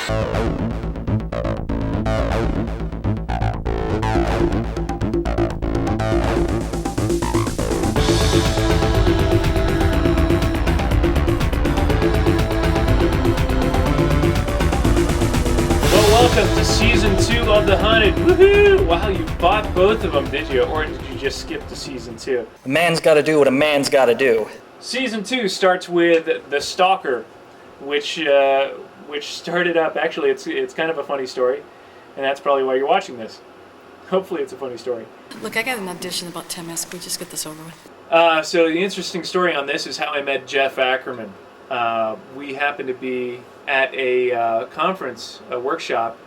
Welcome to Season 2 of The Hunted. Woohoo! Wow, you bought both of them, did you? Or did you just skip to Season 2? A man's gotta do what a man's gotta do. Season 2 starts with the Stalker, which started up... Actually, it's kind of a funny story, and that's probably why you're watching this. Hopefully it's a funny story. Look, I got an audition in about 10 minutes. Can we just get this over with? So the interesting story on this is how I met Jeff Ackerman. We happened to be at a conference, a workshop,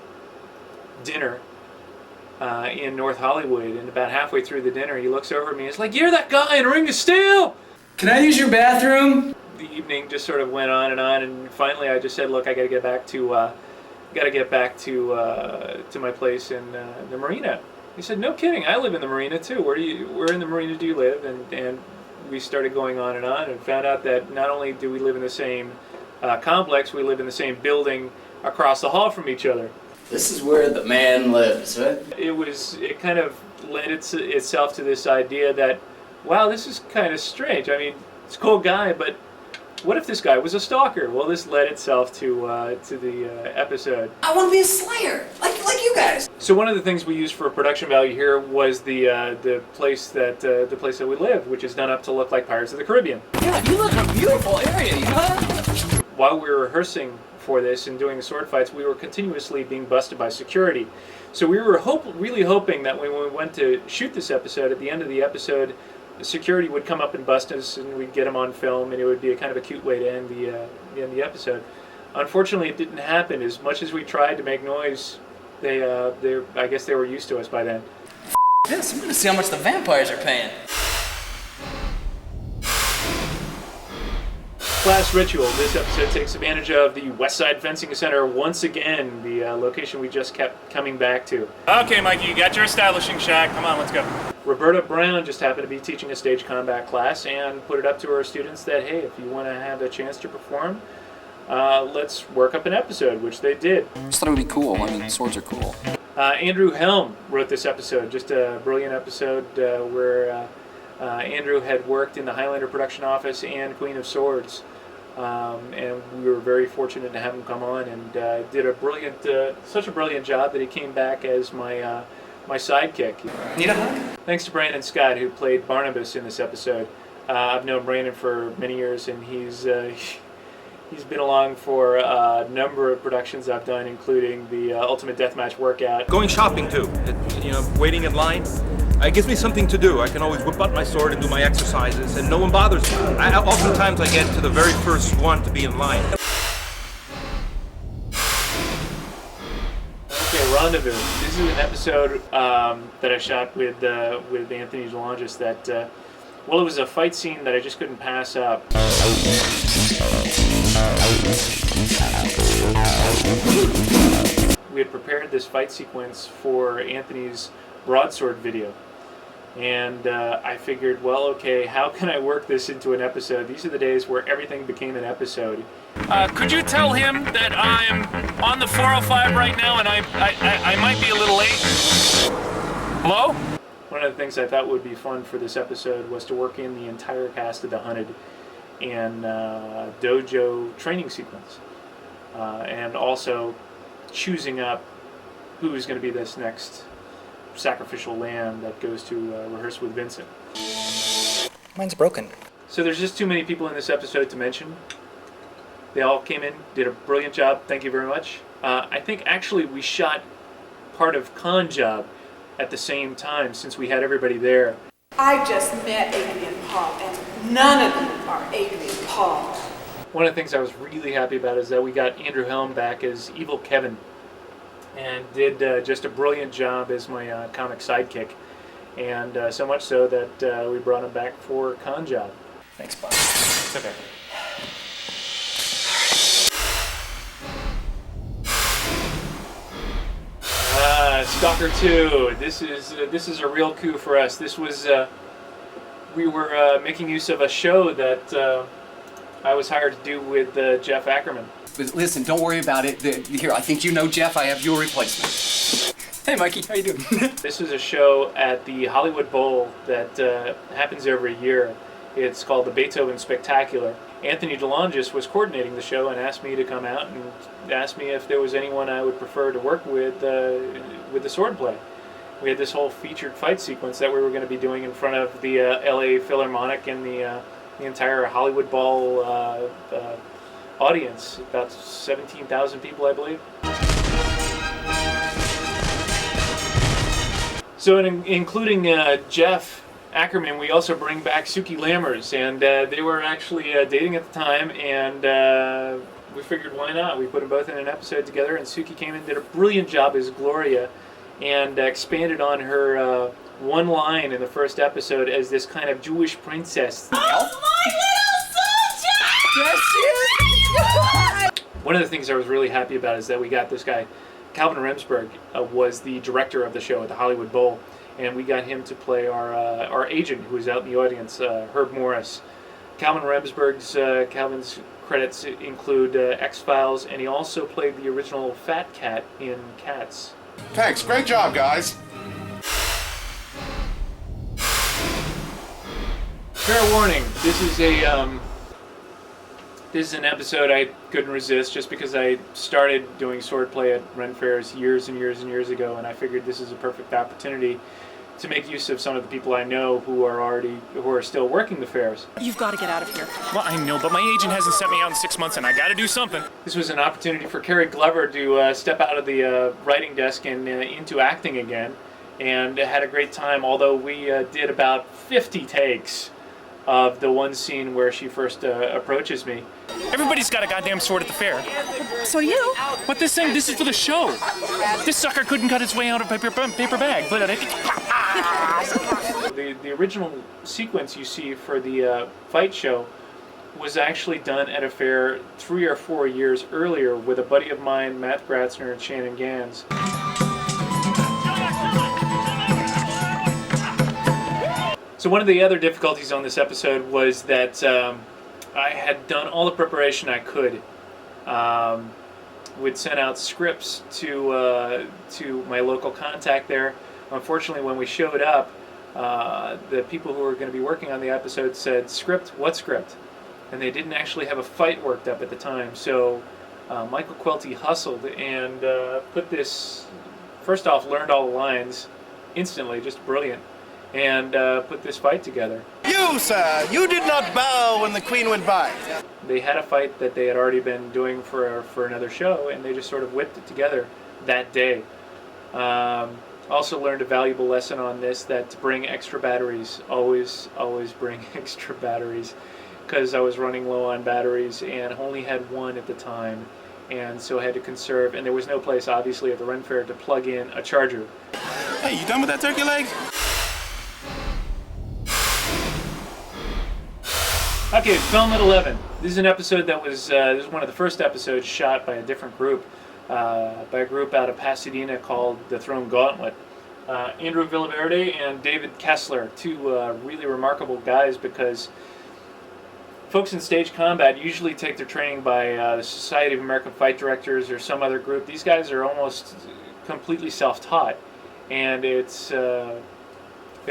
dinner in North Hollywood, and about halfway through the dinner he looks over at me and is like, "You're that guy in Ring of Steel! Can I use your bathroom?" The evening just sort of went on, and finally I just said, "Look, I gotta get back to my place in the marina." He said, "No kidding, I live in the marina too. Where in the marina do you live?" And we started going on and found out that not only do we live in the same complex, we live in the same building across the hall from each other. This is where the man lives, right? It kind of led itself to this idea that, wow, this is kind of strange. I mean, it's a cool guy, but what if this guy was a stalker? Well, this led itself to the episode. I want to be a slayer, like you guys. So one of the things we used for production value here was the place that we live, which is done up to look like Pirates of the Caribbean. Yeah, you live in a beautiful area, you know? While we were rehearsing for this and doing the sword fights, we were continuously being busted by security. So we were really hoping that when we went to shoot this episode, at the end of the episode, the security would come up and bust us, and we'd get them on film, and it would be a kind of a cute way to end the episode. Unfortunately, it didn't happen. As much as we tried to make noise, I guess they were used to us by then. Yes, I'm gonna see how much the vampires are paying. Class Ritual. This episode takes advantage of the West Side Fencing Center once again, the location we just kept coming back to. Okay, Mikey, you got your establishing shot. Come on, let's go. Roberta Brown just happened to be teaching a stage combat class and put it up to her students that, hey, if you want to have a chance to perform, let's work up an episode, which they did. I just thought it would be cool. I mean, swords are cool. Andrew Helm wrote this episode, just a brilliant episode where Andrew had worked in the Highlander production office and Queen of Swords. And we were very fortunate to have him come on and did such a brilliant job that he came back as my sidekick. Need a hug? Thanks to Brandon Scott, who played Barnabas in this episode. I've known Brandon for many years, and he's been along for a number of productions I've done, including the Ultimate Deathmatch Workout. Going shopping too, waiting in line. It gives me something to do. I can always whip out my sword and do my exercises, and no one bothers me. Oftentimes I get to the very first one to be in line. Okay, Rendezvous. This is an episode that I shot with Anthony Delongis that, it was a fight scene that I just couldn't pass up. We had prepared this fight sequence for Anthony's broadsword video. And I figured, well, okay, how can I work this into an episode? These are the days where everything became an episode. Could you tell him that I'm on the 405 right now and I might be a little late? Hello? One of the things I thought would be fun for this episode was to work in the entire cast of The Hunted and dojo training sequence. And also choosing up who is going to be this next sacrificial lamb that goes to rehearse with Vincent. Mine's broken. So there's just too many people in this episode to mention. They all came in, did a brilliant job. Thank you very much. I think actually we shot part of Con Job at the same time since we had everybody there. I just met Adrian Paul, and none of you are Adrian Paul. One of the things I was really happy about is that we got Andrew Helm back as Evil Kevin and did just a brilliant job as my comic sidekick. And so much so that we brought him back for Con Job. Thanks, Bob. It's okay. Stalker 2. This is a real coup for us. This was we were making use of a show that I was hired to do with Jeff Ackerman. But listen, don't worry about it. Here, I think you know Jeff. I have your replacement. Hey, Mikey, how you doing? This is a show at the Hollywood Bowl that happens every year. It's called the Beethoven Spectacular. Anthony DeLongis was coordinating the show and asked me to come out and asked me if there was anyone I would prefer to work with the swordplay. We had this whole featured fight sequence that we were going to be doing in front of the LA Philharmonic and the entire Hollywood Bowl audience, about 17,000 people, I believe. So, including Jeff Ackerman, we also bring back Suki Lammers, and they were actually dating at the time, and we figured why not? We put them both in an episode together, and Suki came in, did a brilliant job as Gloria, and expanded on her one line in the first episode as this kind of Jewish princess. Oh, my little soldier! One of the things I was really happy about is that we got this guy, Calvin Remsburg, was the director of the show at the Hollywood Bowl, and we got him to play our agent who was out in the audience, Herb Morris. Calvin's credits include X-Files, and he also played the original Fat Cat in Cats. Thanks, great job, guys. Fair warning, this is an episode I couldn't resist just because I started doing swordplay at Ren Fairs years and years and years ago, and I figured this is a perfect opportunity to make use of some of the people I know who are still working the fairs. You've got to get out of here. Well, I know, but my agent hasn't sent me out in 6 months, and I got to do something. This was an opportunity for Carrie Glover to step out of the writing desk and into acting again, and had a great time, although we did about 50 takes of the one scene where she first approaches me. Everybody's got a goddamn sword at the fair. So you? But this is for the show. This sucker couldn't cut his way out of a paper bag, but The original sequence you see for the fight show was actually done at a fair 3 or 4 years earlier with a buddy of mine, Matt Gratzner, and Shannon Gans. So one of the other difficulties on this episode was that I had done all the preparation I could. We'd sent out scripts to my local contact there. Unfortunately, when we showed up, the people who were going to be working on the episode said, "Script? What script?" And they didn't actually have a fight worked up at the time. So Michael Quelty hustled and put this, first off, learned all the lines instantly, just brilliant, and put this fight together. You, sir, you did not bow when the queen went by. They had a fight that they had already been doing for another show, and they just sort of whipped it together that day. Also learned a valuable lesson on this, that to bring extra batteries, always bring extra batteries, because I was running low on batteries and only had one at the time, and so I had to conserve, and there was no place obviously at the Ren Fair to plug in a charger. Hey, you done with that turkey leg? Okay, Film at 11. This is an episode that was this is one of the first episodes shot by a different group, by a group out of Pasadena called the Throne Gauntlet. Andrew Villaverde and David Kessler, two really remarkable guys, because folks in stage combat usually take their training by the Society of American Fight Directors or some other group. These guys are almost completely self-taught, and it's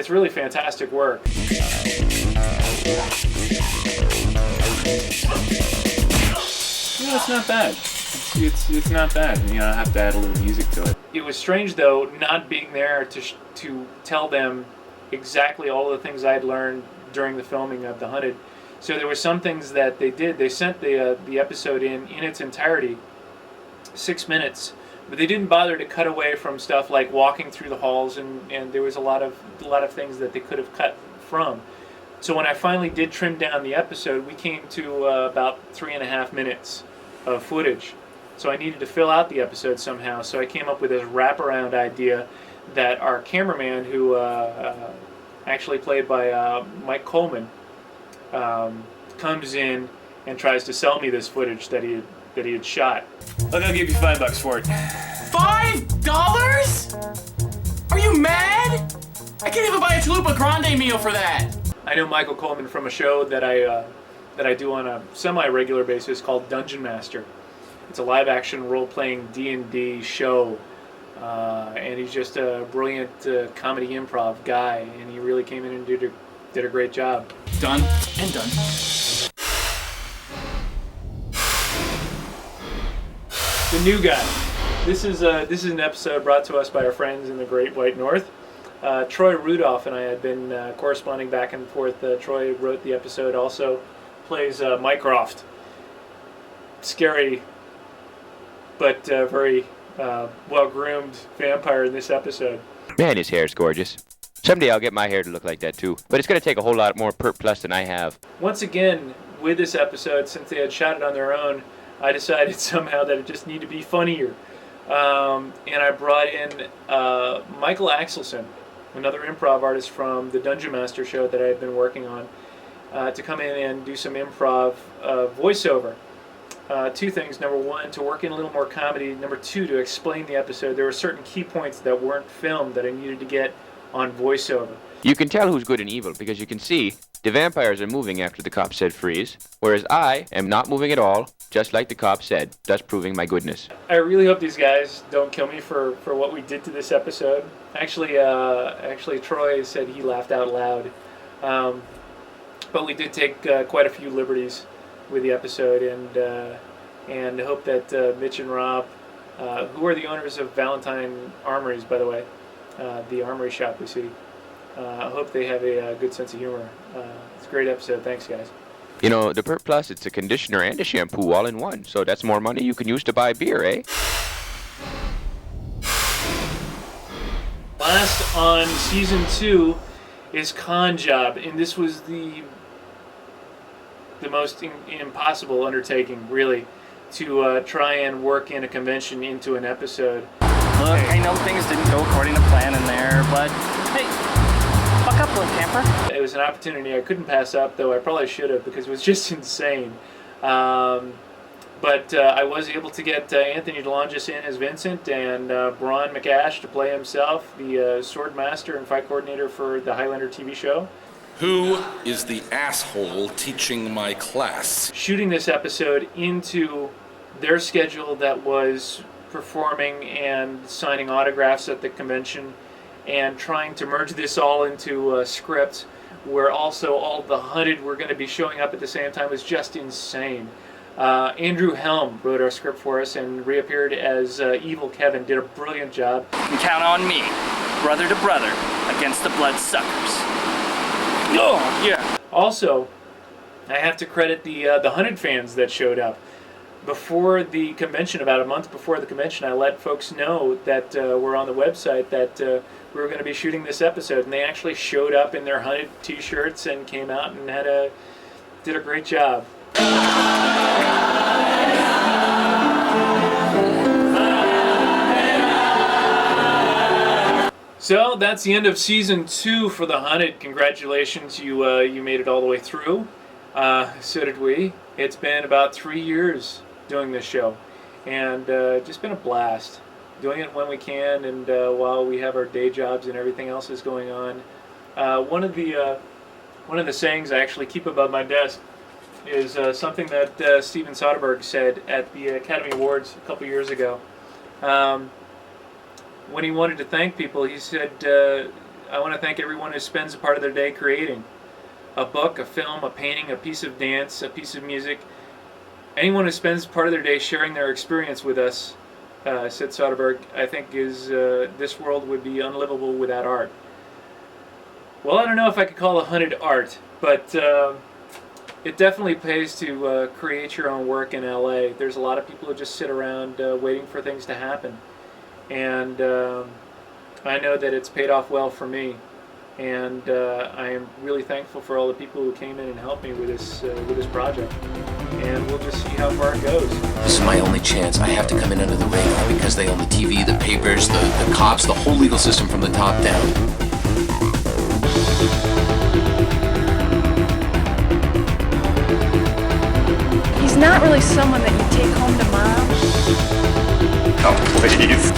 really fantastic work. No, it's not bad. It's not bad. You know, I have to add a little music to it. It was strange, though, not being there to tell them exactly all the things I'd learned during the filming of The Hunted. So there were some things that they did. They sent the episode in its entirety, 6 minutes, but they didn't bother to cut away from stuff like walking through the halls, and there was a lot of things that they could have cut from. So when I finally did trim down the episode, we came to about 3.5 minutes of footage. So I needed to fill out the episode somehow. So I came up with this wraparound idea that our cameraman, who actually played by Mike Coleman, comes in and tries to sell me this footage that he had shot. Look, I'll give you $5 for it. $5? Are you mad? I can't even buy a Chalupa Grande meal for that. I know Michael Coleman from a show that I do on a semi-regular basis called Dungeon Master, It's a live-action role-playing D&D show, and he's just a brilliant comedy improv guy, and he really came in and did a great job. Done. And done. The new guy. This is an episode brought to us by our friends in the Great White North. Troy Rudolph and I had been corresponding back and forth. Troy wrote the episode, also plays Mycroft. Scary, but very well-groomed vampire in this episode. Man, his hair's gorgeous. Someday I'll get my hair to look like that too, but it's going to take a whole lot more Pert Plus than I have. Once again, with this episode, since they had shot it on their own, I decided somehow that it just needed to be funnier. And I brought in Michael Axelson, another improv artist from the Dungeon Master show that I had been working on, to come in and do some improv voiceover. Two things. Number one, to work in a little more comedy. Number two, to explain the episode. There were certain key points that weren't filmed that I needed to get on voiceover. You can tell who's good and evil because you can see the vampires are moving after the cop said freeze, whereas I am not moving at all, just like the cop said, thus proving my goodness. I really hope these guys don't kill me for what we did to this episode. Actually, Troy said he laughed out loud. But we did take quite a few liberties with the episode, and hope that Mitch and Rob, who are the owners of Valentine Armories, by the way, the armory shop we see, I hope they have a good sense of humor. It's a great episode. Thanks, guys. You know, the Pert Plus, it's a conditioner and a shampoo all in one, so that's more money you can use to buy beer, eh? Last on season 2 is Con Job, and this was the most impossible undertaking, really, to try and work in a convention into an episode. Look, I know things didn't go according to plan in there, but hey, fuck up, little camper. It was an opportunity I couldn't pass up, though I probably should have, because it was just insane. But I was able to get Anthony DeLongis in as Vincent, and Braun McAsh to play himself, the sword master and fight coordinator for the Highlander TV show. Who is the asshole teaching my class? Shooting this episode into their schedule that was performing and signing autographs at the convention, and trying to merge this all into a script where also all the Hunted were going to be showing up at the same time was just insane. Andrew Helm wrote our script for us and reappeared as Evil Kevin. Did a brilliant job. You can count on me, brother to brother, against the bloodsuckers. Oh, yeah. Also, I have to credit the Hunted fans that showed up. Before the convention, about a month before the convention, I let folks know that we're on the website that we were going to be shooting this episode, and they actually showed up in their Hunted t-shirts and came out and did a great job. So that's the end of season 2 for the Hunted. Congratulations, you made it all the way through. So did we. It's been about 3 years doing this show, and just been a blast doing it when we can, and while we have our day jobs and everything else is going on. One of the sayings I actually keep above my desk is something that Steven Soderbergh said at the Academy Awards a couple years ago. When he wanted to thank people, he said, I want to thank everyone who spends a part of their day creating a book, a film, a painting, a piece of dance, a piece of music. Anyone who spends part of their day sharing their experience with us, said Soderbergh, I think this world would be unlivable without art. Well, I don't know if I could call the Hunted art, but it definitely pays to create your own work in LA. There's a lot of people who just sit around waiting for things to happen. And I know that it's paid off well for me. And I am really thankful for all the people who came in and helped me with this project. And we'll just see how far it goes. This is my only chance. I have to come in under the radar because they own the TV, the papers, the cops, the whole legal system from the top down. He's not really someone that you take home to mom. Oh, please.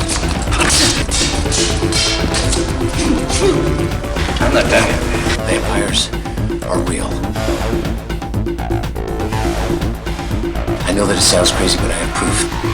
I'm not done yet. Vampires are real. I know that it sounds crazy, but I have proof.